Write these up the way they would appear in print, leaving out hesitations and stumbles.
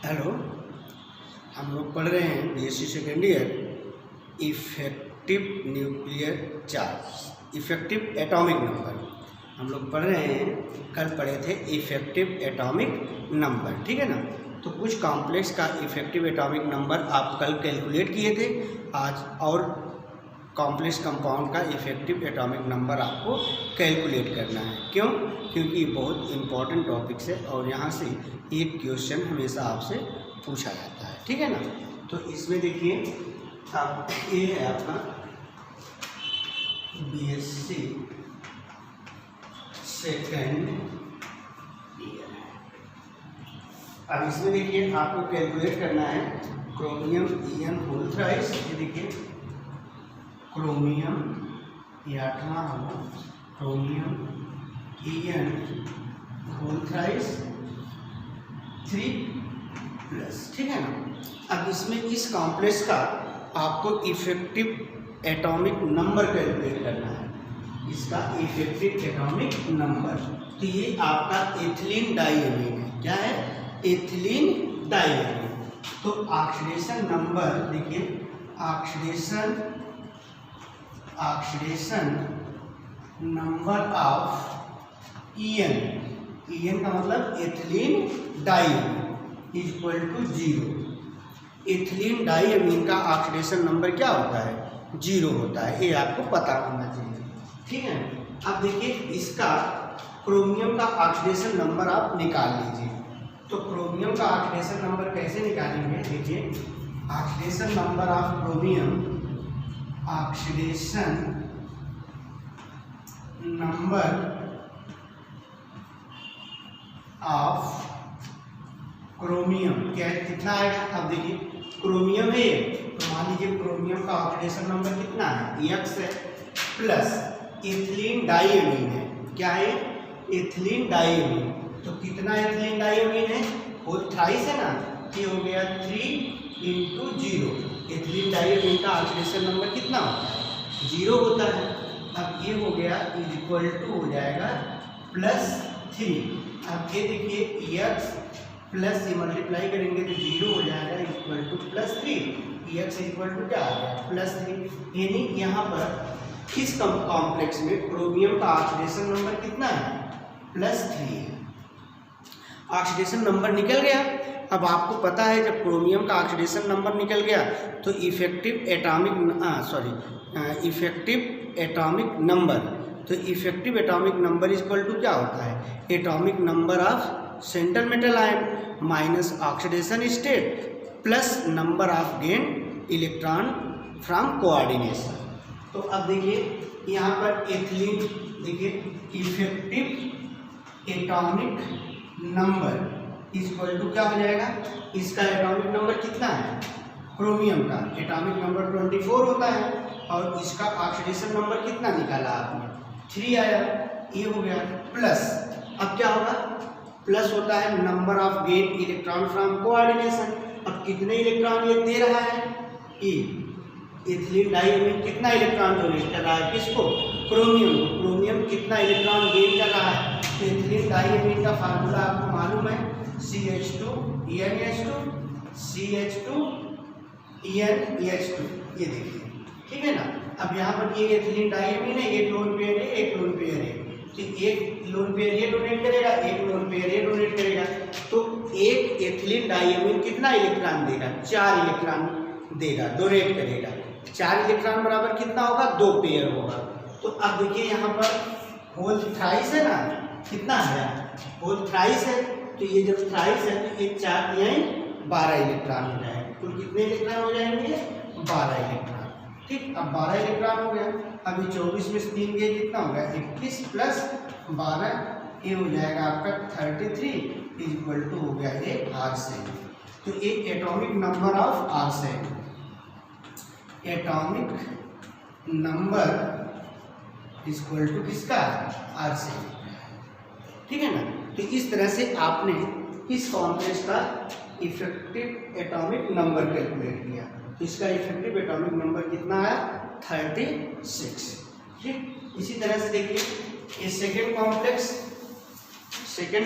Hello, हम लोग पढ़ रहे हैं BSc second year effective nuclear charge, effective atomic number. हम लोग पढ़ रहे हैं, कल पढ़े थे इफेक्टिव एटॉमिक नंबर, ठीक है ना। तो कुछ कॉम्प्लेक्स का इफेक्टिव एटॉमिक नंबर आप कल कैलकुलेट किए थे, आज और कॉम्प्लेक्स कंपाउंड का इफेक्टिव एटॉमिक नंबर आपको कैलकुलेट करना है। क्यों? क्योंकि ये बहुत इंपॉर्टेंट टॉपिक्स है और यहाँ से एक क्वेश्चन हमेशा आपसे पूछा जाता है, ठीक है ना। तो इसमें देखिए, आप ये है आपका बीएससी सेकेंड ईयर। अब इसमें देखिए आपको कैलकुलेट करना है क्रोमियम ईएन होल थ्राइस। ये देखिए क्रोमियम, ये 8वां होगा क्रोमियम ईएन होल थ्राइस 3+, ठीक है ना। अब इसमें इस कॉम्प्लेक्स का आपको इफेक्टिव एटॉमिक नंबर कैलकुलेट करना है, इसका इफेक्टिव एटॉमिक नंबर। तो ये आपका एथिलीन डाइअमीन है। क्या है? Ethylene diamine. तो ऑक्सीडेशन नंबर देखिए, oxidation number of EN, EN का मतलब ethylene diamine is equal to 0। Ethylene diamine का ऑक्सीडेशन नंबर क्या होता है? 0 होता है। ये आपको पता होना चाहिए, ठीक है। अब देखिए इसका क्रोमियम का ऑक्सीडेशन नंबर आप निकाल लीजिए। तो क्रोमियम का ऑक्सीडेशन नंबर कैसे निकालेंगे? देखिए oxidation number of chromium, oxidation number of chromium क्या है, कितना आएगा? अब देखिए क्रोमियम है, तो मान लीजिए क्रोमियम का ऑक्सीडेशन नंबर कितना है? X है, प्लस एथिलीन डाइअमीन है। क्या है? Ethylene diamine. तो कितना एथिलीन डाइअमीन है? होल थ्राइस है ना, ये हो गया 3 × 0। एथिलीन डाइअमीन का ऑक्सीडेशन नंबर कितना होता है? 0 होता है। अब ये हो गया इज इक्वल टू हो जाएगा +3। अब ये देखिए X प्लस से मल्टीप्लाई करेंगे तो 0 हो जाएगा equal to +3। X equal to क्या आ गया? +3। यानी यहाँ पर इस कॉम्प्लेक्स में क्रोमियम का ऑक्सीडेशन नंबर कितना है? +3 है। ऑक्सीडेशन नंबर निकल गया। अब आपको पता है जब क्रोमियम का ऑक्सीडेशन नंबर निकल गया तो इफेक्टिव एटॉमिक नंबर, तो effective atomic number equal to क्या होता है? Atomic number of central metal ion minus oxidation state plus number of gain electron from coordination. तो अब देखिए यहाँ पर एथिलीन, देखिए effective atomic number equal to क्या हो जाएगा? इसका एटॉमिक नंबर कितना है? क्रोमियम का एटॉमिक नंबर 24 होता है और इसका ऑक्सीडेशन नंबर कितना निकाला आपने? 3 आया। ये हो गया प्लस, अब क्या होगा? प्लस होता है number of gain electron from coordination. अब कितने इलेक्ट्रॉन ये दे रहा है? एथिलीन डाइअमीन कितना इलेक्ट्रॉन डोनेट कर रहा है? किसको? क्रोमियम को। क्रोमियम कितना इलेक्ट्रॉन गेन कर रहा है? एथिलीन डाइअमीन का फार्मूला आपको मालूम है, CH2 EnH2 CH2 EnH2। ये देखिए, ठीक है ना। अब यहाँ पर ये एथिलीन डाइअमीन है, एक लोन पेयर है, एक लोन पेयर है। तो एक लोन पेयर ये डोनेट करेगा, एक लोन पेयर ये डोनेट करेगा। तो एक एथिलीन डाइअमीन कितना इलेक्ट्रॉन देगा? 4 इलेक्ट्रॉन देगा, डोनेट करेगा। 4 इलेक्ट्रॉन बराबर कितना होगा? 2 पेयर होगा। तो अब देखिए यहाँ पर होल थ्राइस है ना, कितना है? होल थ्राइस है। तो ये जब थ्राइस है तो ये 4 तिहाई 12 इलेक्ट्रॉन हो जाएंगे। कुल कितने इलेक्ट्रॉन हो जाएंगे? 12 इलेक्ट्रॉन। ठीक, अब 12 इलेक्ट्रॉन हो गया। अभी 24 में 3 गए, कितना हो गया? 21 प्लस 12, ये हो जाएगा आपका 33 इज इक्वल टू हो गया ये आर्सेन। तो ये एटॉमिक नंबर ऑफ आर्सेन, atomic number is equal to किसका? आर्सेन, ठीक है ना। तो इस तरह से आपने इस कॉम्प्लेक्स का इफेक्टिव एटॉमिक नंबर कैलकुलेट किया। तो इसका इफेक्टिव एटॉमिक नंबर कितना आया? 36। ठीक, इसी तरह से देखिए ये सेकेंड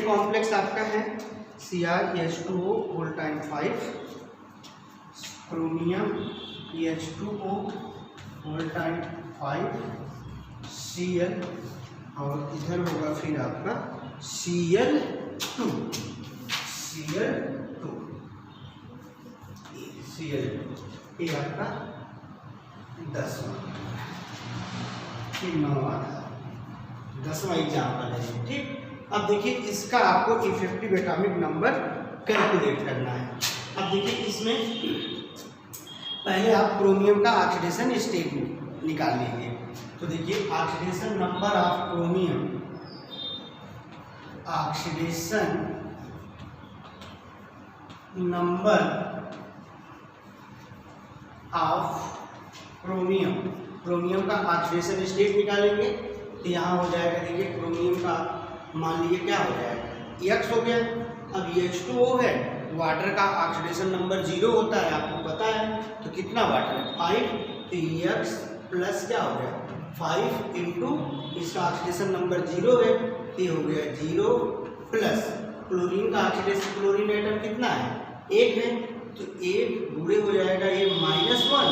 कॉम्प्लेक्स आपका है CrH2O whole time 5, chromium H2O whole time 5 Cl, और इधर होगा फिर आपका Cl2 ये आपका 10वां, फिर 9वां, 10वां एग्जाम्पल है। ठीक, अब देखिए इसका आपको इफेक्टिव एटॉमिक नंबर कैलकुलेट करना है। अब देखिए इसमें पहले आप क्रोमियम का ऑक्सीडेशन स्टेट निकाल लीजिए। तो देखिए oxidation number of chromium, oxidation number of chromium, chromium का ऑक्सीडेशन स्टेट निकालेंगे तो यहाँ हो जाएगा, देखिए क्रोमियम का मान लीजिए क्या हो जाएगा, X हो गया। अब H2O है, वाटर का ऑक्सीडेशन नंबर 0 होता है, आपको पता है, तो कितना वाटर है 5, तो X प्लस क्या हो गया 5 इंटू इसका ऑक्सीडेशन नंबर 0 है, ये हो गया 0 प्लस क्लोरीन का ऑक्सीडेशन, क्लोरीन एटम कितना है 1 है, तो 1 गुणे हो जाएगा ये -1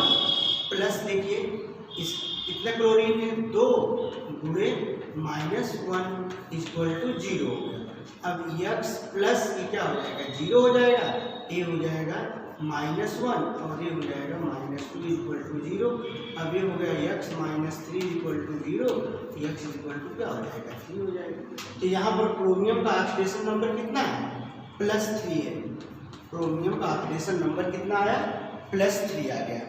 प्लस देखिए इस कितना क्लोरीन है 2 गुणे -1 इक्वल टू 0 हो गया। अब X प्लस ये क्या हो जाएगा 0 हो जाएगा, ये हो जाएगा -1 और ये हो जाएगा -2 इक्वल टू 0। अब ये हो गया X -3 equal to 0, X equal to क्या हो जाएगा 3 हो जाएगा। तो यहाँ पर क्रोमियम का ऑक्सीडेशन नंबर कितना है +3 है, क्रोमियम का ऑक्सीडेशन नंबर कितना आया +3 आ गया।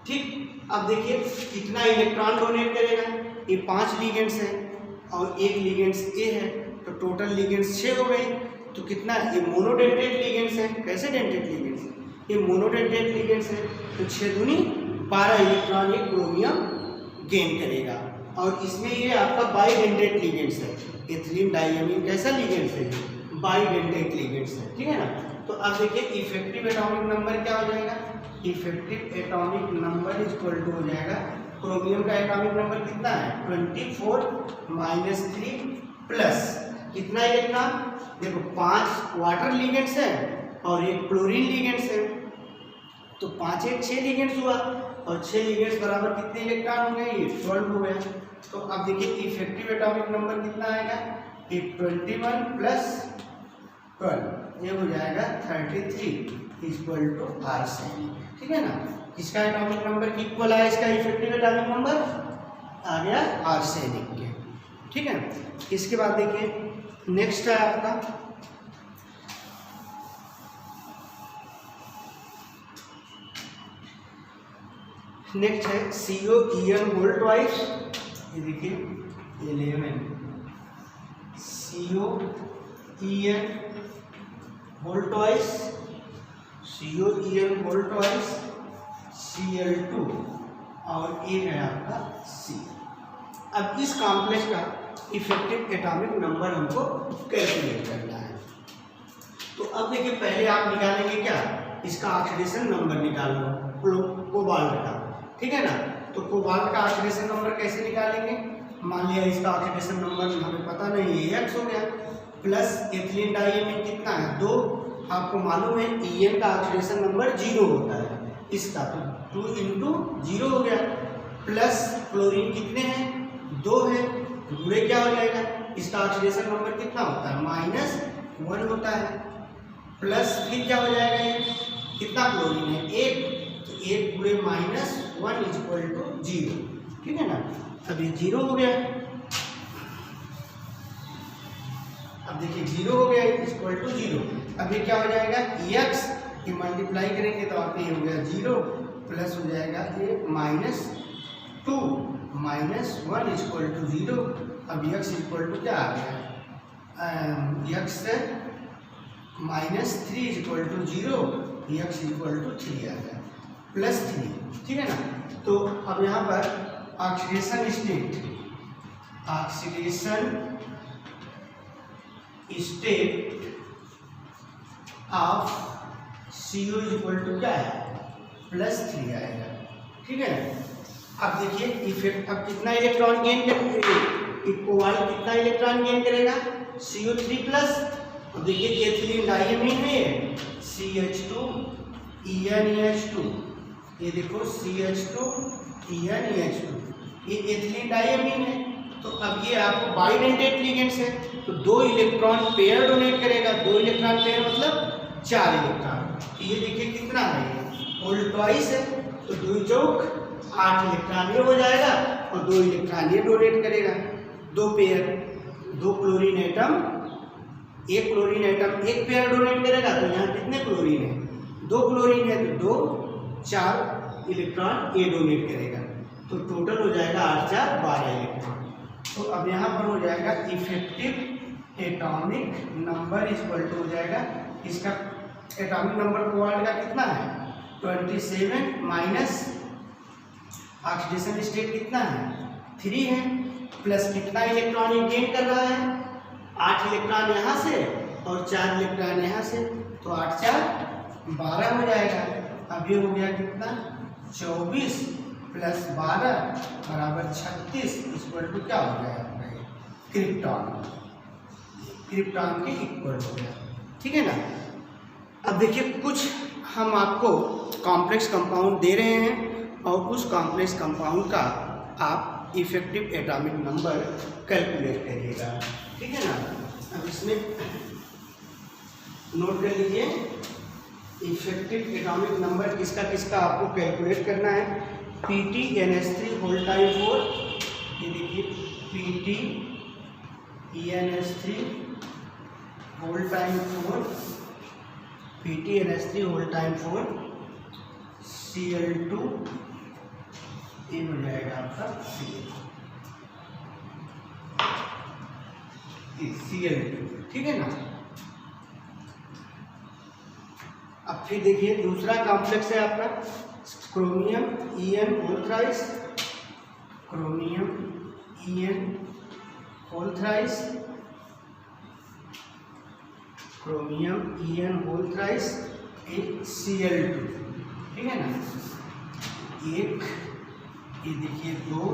ठीक, अब देखिए कितना इलेक्ट्रॉन डोनेट करेगा, ये 5 लिगेंड्स हैं और 1 लिगेंड्स ए है, तो टोटल लिगेंड्स 6 हो गए। तो कितना, ये मोनोडेंटेट लिगेंड्स है, कैसे डेंटेट लिगेंड्स, ये मोनोडेंटेट लिगेंड्स है, तो 6 दूनी 12 इलेक्ट्रॉन ये क्रोमियम गेन करेगा। और इसमें ये आपका बाइडेंटेट लिगेंड्स है, एथिलीन डाइअमीन कैसा लिगेंड्स है, बाइडेंटेट लिगेंड्स है। ठीक है ना, तो अब देखिए इफेक्टिव एटॉमिक नंबर क्या हो जाएगा, effective atomic number equal to हो जाएगा, क्रोमियम का एटॉमिक नंबर कितना है 24 -3 प्लस कितना इलेक्ट्रॉन, देखो 5 वाटर लिगेंड्स है और एक क्लोरीन लिगेंड्स है, तो 5 1 6 लिगेंड्स हुआ और 6 लिगेंड्स बराबर कितने इलेक्ट्रॉन हो गए, ये 12 हो गया। तो अब देखिए इफेक्टिव एटॉमिक नंबर कितना आएगा, ये 21 प्लस 12 ये हो जाएगा 33 इक्वल टू आर्सेनिक। ठीक है ना, इसका एटॉमिक नंबर इक्वल आया, इसका इफेक्टिव एटॉमिक नंबर आ गया आर्सेनिक के। ठीक है, इसके बाद देखिए नेक्स्ट है आपका नेक्स्ट है COEn होल ट्वाइस, ये देखिए 11 COEn whole twice, COEn whole twice Cl2 और ये है आपका Cl। अब इस कॉम्प्लेक्स का इफेक्टिव एटॉमिक नंबर हमको कैलकुलेट करना है। तो अब देखिए पहले आप निकालेंगे क्या, इसका ऑक्सीडेशन नंबर निकाल लो कोबाल्ट का। ठीक है ना, तो कोबाल्ट का ऑक्सीडेशन नंबर कैसे निकालेंगे, मान लिया इसका ऑक्सीडेशन नंबर हमें पता नहीं है X हो गया, प्लस एथिलीन डाइअमीन कितना है 2, आपको मालूम है En का ऑक्सीडेशन नंबर 0 होता है, इसका तो 2 इंटू 0 हो गया, प्लस क्लोरीन कितने हैं 2 है, गुणे क्या हो जाएगा, इसका ऑक्सीडेशन नंबर कितना होता है -1 होता है, प्लस फिर क्या हो जाएगा, ये कितना क्लोरीन है 1, तो 1 गुणे -1 इक्वल टू 0। ठीक है ना, अब ये 0 हो गया, अब देखिए 0 हो गया इक्वल टू 0। अब ये क्या हो जाएगा X, ये मल्टीप्लाई करेंगे तो आपको ये हो गया 0 प्लस हो जाएगा ये -2 -1 इक्वल टू 0। अब X इक्वल टू क्या आ गया, X -3 equal to 0, X equal to 3 आ गया +3। ठीक है ना, तो अब यहाँ पर oxidation state of CO equal to क्या है +3 आएगा। ठीक है, अब देखिए इफेक्ट, अब कितना इलेक्ट्रॉन गेन करेंगे, कोबाल्ट कितना इलेक्ट्रॉन गेन करेगा CO3 प्लस, अब देखिए एथिलीन डाइमीन है ये CH2 EnEH2, ये देखो CH2 EnEH2, ये एथिलीन डाइमीन है। तो अब ये आपको बाइडेंटेट लिगेंड्स है, तो 2 इलेक्ट्रॉन पेयर डोनेट करेगा। 2 इलेक्ट्रॉन पेयर मतलब 4 इलेक्ट्रॉन। तो ये देखिए कितना है, ये होल ट्वाइस है, तो 2 चौक 8 इलेक्ट्रॉन ये हो जाएगा और 2 इलेक्ट्रॉन ये डोनेट करेगा। 2 पेयर, 2 क्लोरीन एटम, एक क्लोरीन एटम एक पेयर डोनेट करेगा, तो यहाँ कितने क्लोरीन है, 2 क्लोरीन है, तो 2 4 इलेक्ट्रॉन ये डोनेट करेगा, तो टोटल हो जाएगा 8 4 12 इलेक्ट्रॉन। तो अब यहाँ पर हो जाएगा effective atomic number equal to हो जाएगा, इसका एटॉमिक नंबर कोवाल्ट का कितना है 27 माइनस ऑक्सीडेशन स्टेट कितना है 3 है, प्लस कितना इलेक्ट्रॉन ये गेन कर रहा है 8 इलेक्ट्रॉन यहाँ से और 4 इलेक्ट्रॉन यहाँ से, तो 8 4 12 हो जाएगा। अब ये हो गया कितना 24 प्लस 12 बराबर 36 इक्वल टू क्या हो गया आपका ये क्रिप्टॉन, क्रिप्टॉन के इक्वल हो गया, ठीक है ना। अब देखिए कुछ हम आपको कॉम्प्लेक्स कंपाउंड दे रहे हैं और उस कॉम्प्लेक्स कंपाउंड का आप इफेक्टिव एटॉमिक नंबर कैलकुलेट करिएगा, ठीक है ना। अब इसमें नोट कर लीजिए इफेक्टिव एटॉमिक नंबर किसका किसका आपको कैलकुलेट करना है। PtNH3 होल टाइम 4, ये देखिए PtNH3 whole time 4, PtNH3 whole time 4 Cl2, ये हो जाएगा आपका Cl2, ठीक है ना। अब फिर देखिए दूसरा कॉम्प्लेक्स है आपका chromium En whole thrice, chromium En whole thrice, chromium En whole thrice एक Cl2, ठीक है ना। एक ये देखिए 2,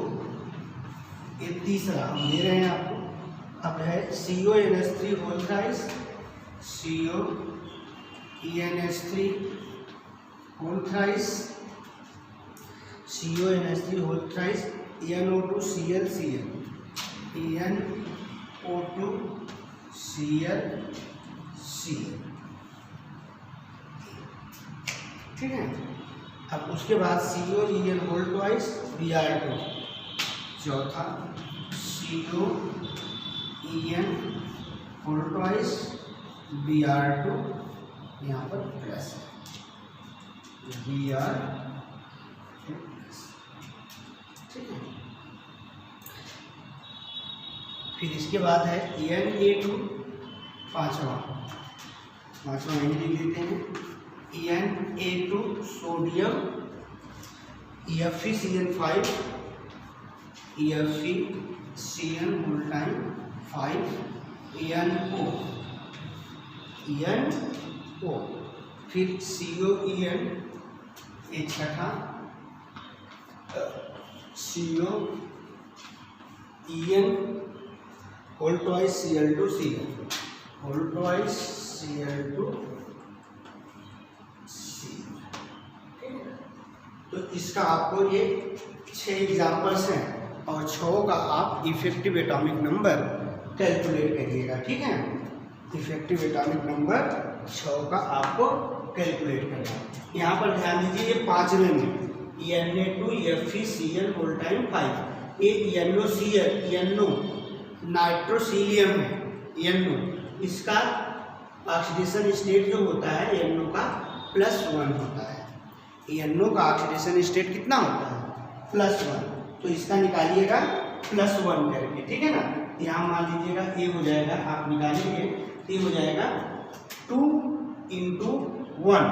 ये तीसरा हम दे रहे हैं आपको। अब है CONH3 whole thrice, CONH3 whole thrice, CONH3 whole thrice, NO2 Cl Cl, NO2 Cl Cl, ठीक है। अब उसके बाद COEn होल ट्वाइस Br2, चौथा COEn होल ट्वाइस Br2, यहाँ पर प्लस Br, ठीक है। फिर इसके बाद है Na2, पांचवा यही लिख देते हैं Na2 sodium FeCN5, FeCN whole time 5, NO, फिर COEn एक छठा, COEn whole twice Cl2 Cl, whole twice Cl2 Cl, तो इसका आपको ये 6 एग्जाम्पल्स हैं और 6 का आप इफेक्टिव एटॉमिक नंबर कैलकुलेट करिएगा, ठीक है। इफेक्टिव एटॉमिक नंबर 6 का आपको कैलकुलेट करना है। यहाँ पर ध्यान दीजिए ये 5वें में Na2 FeCN होल टाइम 5, ये NO नाइट्रोसीलियम है NO, इसका ऑक्सीडेशन स्टेट जो होता है NO का +1 होता है। NO का ऑक्सीडेशन स्टेट कितना होता है +1, तो इसका निकालिएगा +1 करके, ठीक है ना। यहाँ मान लीजिएगा ये हो जाएगा, आप निकालेंगे ये हो जाएगा 2 × 1,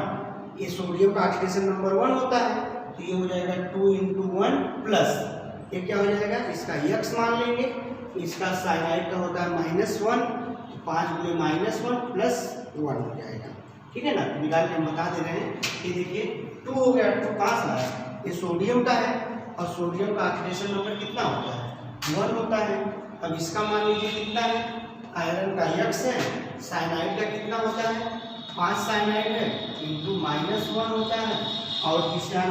ये सोडियम का ऑक्सीडेशन नंबर 1 होता है, तो ये हो जाएगा 2 × 1 प्लस ये क्या हो जाएगा, इसका x मान लेंगे, इसका साइनाइड का होता है -1, तो 5 × -1 + 1 हो जाएगा, ठीक है ना। निकाल के हम बता दे रहे हैं, ये देखिए 2 हो गया, 2 कहाँ से आया, ये सोडियम का है और सोडियम का ऑक्सीडेशन नंबर कितना होता है 1 होता है। अब इसका मान लीजिए कितना है, आयरन का यक्स है, साइनाइड का कितना होता है 5 साइनाइड है इंटू -1 होता है, और इसका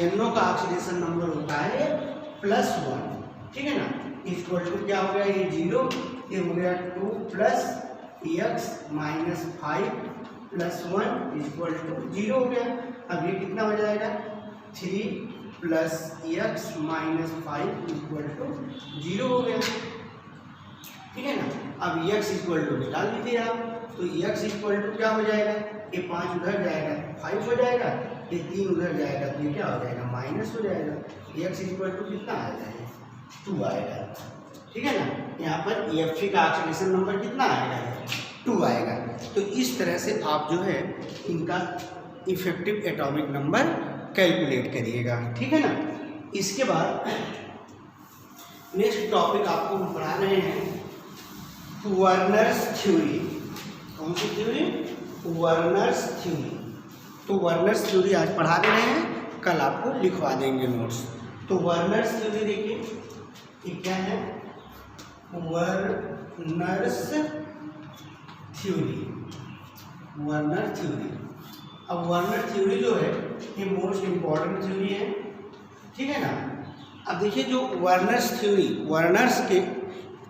NO का ऑक्सीडेशन नंबर होता है +1, ठीक है ना। इक्वल टू क्या हो गया, ये 0, ये हो गया 2 + x - 5 + 1 इक्वल टू 0 हो गया। अब ये कितना हो जाएगा 3 + x - 5 इक्वल टू 0 हो गया, ठीक है ना। अब x इक्वल टू निकाल लीजिए आप, तो x इक्वल टू क्या हो जाएगा, ये 5 उधर जाएगा 5 हो जाएगा, ये 3 उधर जाएगा तो ये क्या हो जाएगा माइनस हो जाएगा। x इक्वल टू कितना आएगा, 2 आएगा, ठीक है ना। यहाँ पर EFP का ऑक्सीडेशन नंबर कितना आएगा, 2 आएगा। तो इस तरह से आप जो है इनका इफेक्टिव एटॉमिक नंबर कैलकुलेट करिएगा, ठीक है ना। इसके बाद नेक्स्ट टॉपिक आपको हम पढ़ा रहे हैं वर्नर्स थ्योरी। कौन सी थ्योरी, वर्नर्स थ्योरी। तो वर्नर्स थ्योरी आज पढ़ा दे रहे हैं, कल आपको लिखवा देंगे नोट्स। तो वर्नर्स थ्योरी देखिए ये क्या है, वर्नर्स थ्योरी, वर्नर थ्योरी। अब वर्नर थ्योरी जो है ये मोस्ट इम्पॉर्टेंट थ्योरी है, ठीक है ना। अब देखिए जो वर्नर्स थ्योरी, वर्नर्स के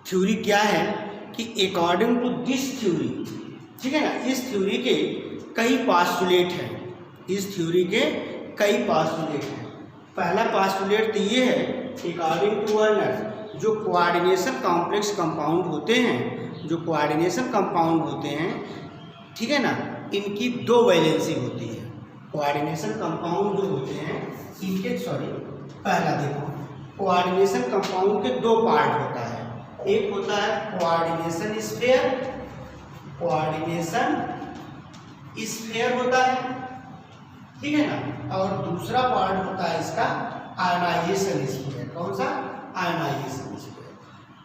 थ्योरी क्या है कि अकॉर्डिंग टू दिस थ्योरी, ठीक है ना, इस थ्योरी के कई पास्टुलेट हैं, इस थ्योरी के कई पास्टुलेट हैं। पहला पास्टुलेट तो ये है अकॉर्डिंग टू वर्नर, जो कोऑर्डिनेशन कॉम्प्लेक्स कंपाउंड होते हैं, जो कोऑर्डिनेशन कंपाउंड होते हैं, ठीक है ना, इनकी 2 वैलेंसी होती है। कोऑर्डिनेशन कंपाउंड जो होते हैं इनके, पहला देखो कोऑर्डिनेशन कंपाउंड के 2 पार्ट होता है, एक होता है कोऑर्डिनेशन स्फीयर, कोऑर्डिनेशन स्फीयर होता है, ठीक है ना, और दूसरा पार्ट होता है इसका आयनाइजेशन स्फीयर। कौन सा, आयनाइजेशन स्फीयर।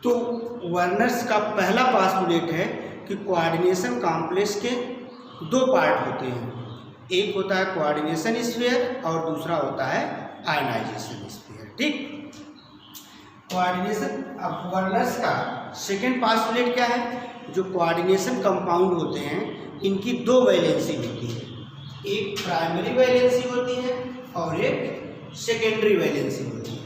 तो वर्नर्स का पहला पास्टुलेट है कि कोऑर्डिनेशन कॉम्प्लेक्स के 2 पार्ट होते हैं, एक होता है कोऑर्डिनेशन स्फीयर और दूसरा होता है आयनाइजेशन स्फीयर, ठीक। कोऑर्डिनेशन, अब वर्नर्स का सेकेंड पास्टुलेट क्या है, जो कोऑर्डिनेशन कंपाउंड होते हैं इनकी 2 वैलेंसी होती है, एक प्राइमरी वैलेंसी होती है और एक सेकेंडरी वैलेंसी होती है।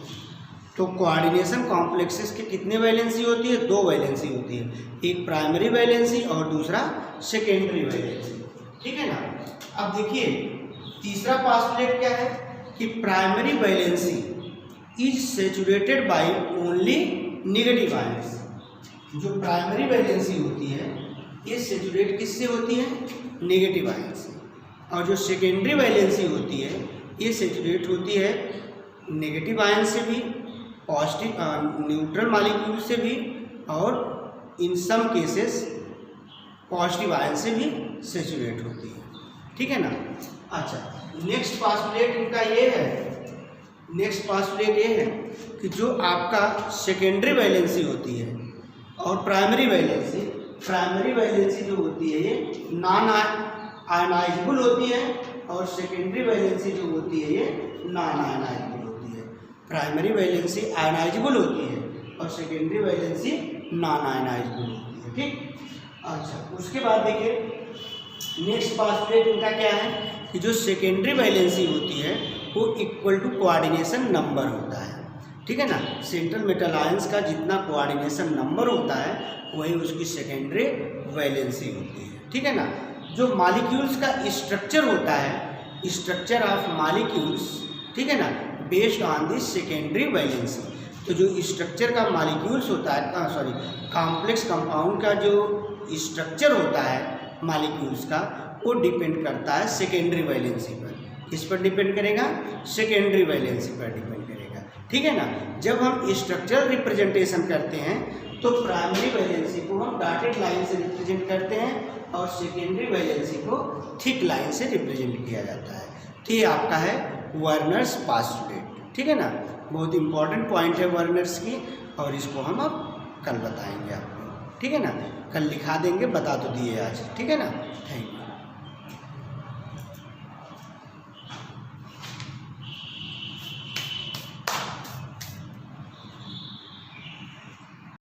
तो कोऑर्डिनेशन कॉम्प्लेक्सेस के कितने वैलेंसी होती है, 2 वैलेंसी होती है, एक प्राइमरी वैलेंसी और दूसरा सेकेंडरी वैलेंसी, ठीक है ना। अब देखिए तीसरा पास्टुलेट क्या है कि primary valency is saturated by only negative ions. जो प्राइमरी वैलेंसी होती है ये सैचुरेट किससे होती है, नेगेटिव आयन से, और जो सेकेंडरी वैलेंसी होती है ये सैचुरेट होती है नेगेटिव आयन से भी, पॉजिटिव न्यूट्रल मॉलिक्यूल से भी, और इन सम केसेस पॉजिटिव आयन से भी सैचुरेट होती है, ठीक है ना। अच्छा, नेक्स्ट पास्टुलेट इनका ये है, नेक्स्ट पास्टुलेट ये है कि जो आपका सेकेंडरी वैलेंसी होती है और प्राइमरी वैलेंसी जो होती है ये नॉन आयनाइजेबल होती है, और सेकेंडरी वैलेंसी जो होती है ये नॉन आयनाइजेबल होती है। प्राइमरी वैलेंसी आयनाइजेबल होती है और सेकेंडरी वैलेंसी नॉन आयनाइजेबल होती है, ठीक। अच्छा, उसके बाद देखिए नेक्स्ट पास्टुलेट इनका क्या है कि जो सेकेंडरी वैलेंसी होती है वो इक्वल टू कोऑर्डिनेशन नंबर होता है, ठीक है ना। सेंट्रल मेटल आयंस का जितना कोऑर्डिनेशन नंबर होता है वही उसकी सेकेंडरी वैलेंसी होती है, ठीक है ना। जो मॉलिक्यूल्स का स्ट्रक्चर होता है, स्ट्रक्चर ऑफ मॉलिक्यूल्स, ठीक है ना, based on the secondary valency. तो जो स्ट्रक्चर का मॉलिक्यूल्स होता है, कॉम्प्लेक्स कंपाउंड का जो स्ट्रक्चर होता है मॉलिक्यूल्स का, वो डिपेंड करता है सेकेंडरी वैलेंसी पर। किस पर डिपेंड करेगा, सेकेंडरी वैलेंसी पर डिपेंड करेगा, ठीक है ना। जब हम स्ट्रक्चरल रिप्रेजेंटेशन करते हैं तो प्राइमरी वैलेंसी को हम डॉटेड लाइन से रिप्रेजेंट करते हैं और सेकेंडरी वैलेंसी को थिक लाइन से रिप्रेजेंट किया जाता है। तो ये आपका है वर्नर्स पास्टुलेट, ठीक है ना। बहुत इंपॉर्टेंट पॉइंट है वर्नर्स की, और इसको हम अब कल बताएंगे आपको, ठीक है ना। कल लिखा देंगे, बता तो दिए आज, ठीक है ना। Thank you.